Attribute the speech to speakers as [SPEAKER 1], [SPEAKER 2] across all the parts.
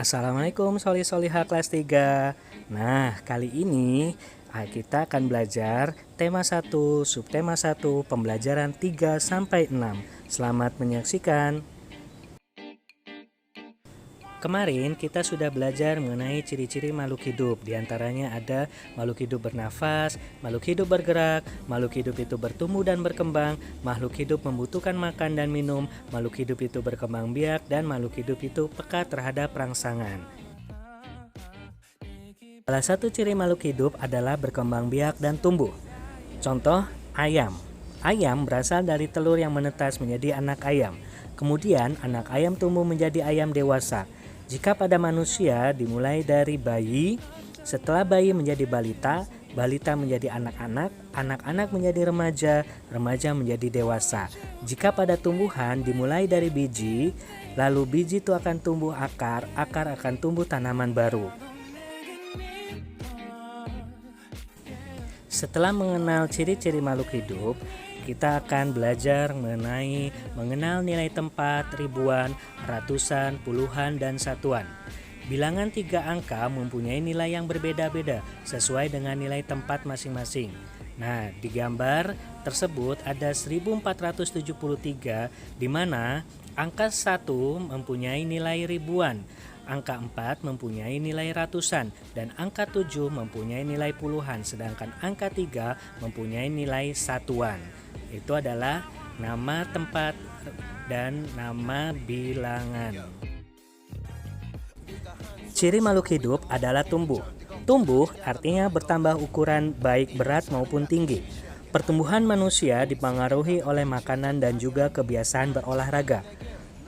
[SPEAKER 1] Assalamualaikum Solihah kelas 3. Nah, kali ini kita akan belajar tema 1, subtema 1, pembelajaran 3 sampai 6. Selamat menyaksikan. Kemarin kita sudah belajar mengenai ciri-ciri makhluk hidup. Di antaranya ada makhluk hidup bernafas, makhluk hidup bergerak, makhluk hidup itu bertumbuh dan berkembang, makhluk hidup membutuhkan makan dan minum, makhluk hidup itu berkembang biak, dan makhluk hidup itu peka terhadap rangsangan. Salah satu ciri makhluk hidup adalah berkembang biak dan tumbuh. Contoh, ayam. Ayam berasal dari telur yang menetas menjadi anak ayam. Kemudian anak ayam tumbuh menjadi ayam dewasa. Jika pada manusia dimulai dari bayi, setelah bayi menjadi balita, balita menjadi anak-anak, anak-anak menjadi remaja, remaja menjadi dewasa. Jika pada tumbuhan dimulai dari biji, lalu biji itu akan tumbuh akar, akar akan tumbuh tanaman baru. Setelah mengenal ciri-ciri makhluk hidup, kita akan belajar mengenal nilai tempat, ribuan, ratusan, puluhan, dan satuan. Bilangan 3 angka mempunyai nilai yang berbeda-beda sesuai dengan nilai tempat masing-masing. Nah, di gambar tersebut ada 1473 di mana angka 1 mempunyai nilai ribuan, angka 4 mempunyai nilai ratusan, dan angka 7 mempunyai nilai puluhan, sedangkan angka 3 mempunyai nilai satuan. Itu adalah nama tempat dan nama bilangan. Ciri makhluk hidup adalah tumbuh. Tumbuh artinya bertambah ukuran baik berat maupun tinggi. Pertumbuhan manusia dipengaruhi oleh makanan dan juga kebiasaan berolahraga.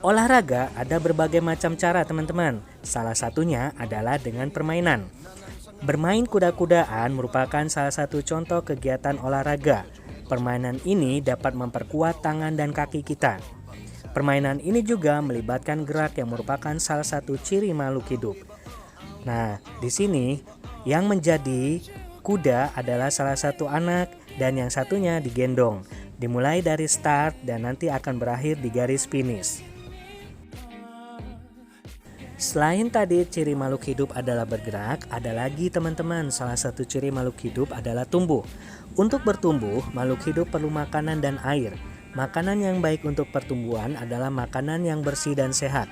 [SPEAKER 1] Olahraga ada berbagai macam cara, teman-teman. Salah satunya adalah dengan permainan. Bermain kuda-kudaan merupakan salah satu contoh kegiatan olahraga. Permainan ini dapat memperkuat tangan dan kaki kita. Permainan ini juga melibatkan gerak yang merupakan salah satu ciri makhluk hidup. Nah, di sini yang menjadi kuda adalah salah satu anak dan yang satunya digendong. Dimulai dari start dan nanti akan berakhir di garis finish. Selain tadi ciri makhluk hidup adalah bergerak, ada lagi teman-teman, salah satu ciri makhluk hidup adalah tumbuh. Untuk bertumbuh, makhluk hidup perlu makanan dan air. Makanan yang baik untuk pertumbuhan adalah makanan yang bersih dan sehat.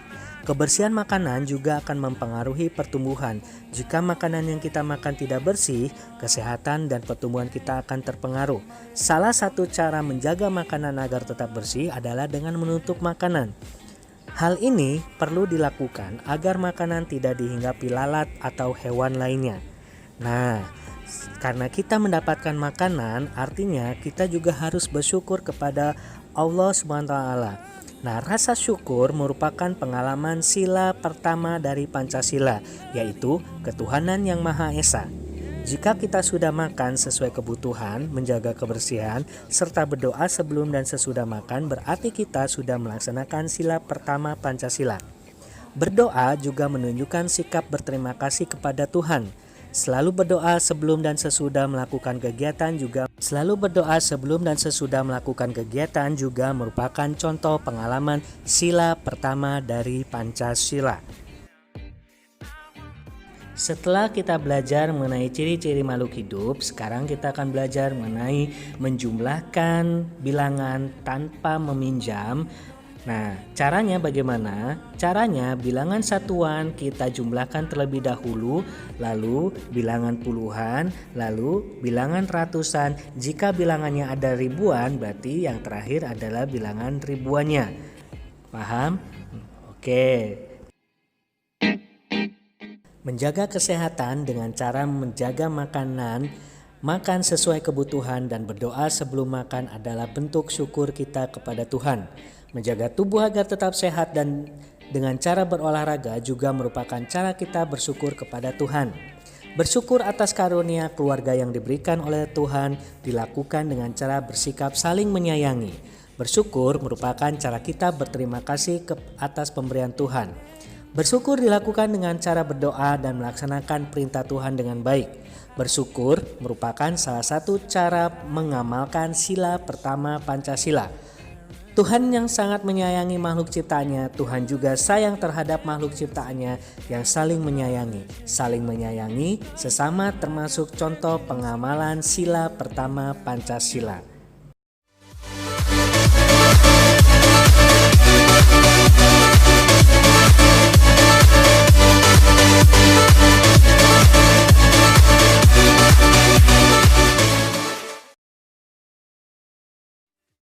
[SPEAKER 1] Kebersihan makanan juga akan mempengaruhi pertumbuhan. Jika makanan yang kita makan tidak bersih, kesehatan dan pertumbuhan kita akan terpengaruh. Salah satu cara menjaga makanan agar tetap bersih adalah dengan menutup makanan. Hal ini perlu dilakukan agar makanan tidak dihinggapi lalat atau hewan lainnya. Nah, karena kita mendapatkan makanan, artinya kita juga harus bersyukur kepada Allah SWT. Nah, rasa syukur merupakan pengalaman sila pertama dari Pancasila, yaitu ketuhanan yang Maha Esa. Jika kita sudah makan sesuai kebutuhan, menjaga kebersihan, serta berdoa sebelum dan sesudah makan, berarti kita sudah melaksanakan sila pertama Pancasila. Berdoa juga menunjukkan sikap berterima kasih kepada Tuhan. Selalu berdoa sebelum dan sesudah melakukan kegiatan juga merupakan contoh pengalaman sila pertama dari Pancasila. Setelah kita belajar mengenai ciri-ciri makhluk hidup, sekarang kita akan belajar mengenai menjumlahkan bilangan tanpa meminjam. Nah, caranya bagaimana? Caranya bilangan satuan kita jumlahkan terlebih dahulu, lalu bilangan puluhan, lalu bilangan ratusan. Jika bilangannya ada ribuan, berarti yang terakhir adalah bilangan ribuannya. Paham? Oke. Menjaga kesehatan dengan cara menjaga makanan, makan sesuai kebutuhan, dan berdoa sebelum makan adalah bentuk syukur kita kepada Tuhan. Menjaga tubuh agar tetap sehat dan dengan cara berolahraga juga merupakan cara kita bersyukur kepada Tuhan. Bersyukur atas karunia keluarga yang diberikan oleh Tuhan dilakukan dengan cara bersikap saling menyayangi. Bersyukur merupakan cara kita berterima kasih atas pemberian Tuhan. Bersyukur dilakukan dengan cara berdoa dan melaksanakan perintah Tuhan dengan baik. Bersyukur merupakan salah satu cara mengamalkan sila pertama Pancasila. Tuhan yang sangat menyayangi makhluk ciptaannya, Tuhan juga sayang terhadap makhluk ciptaannya yang saling menyayangi. Saling menyayangi sesama termasuk contoh pengamalan sila pertama Pancasila.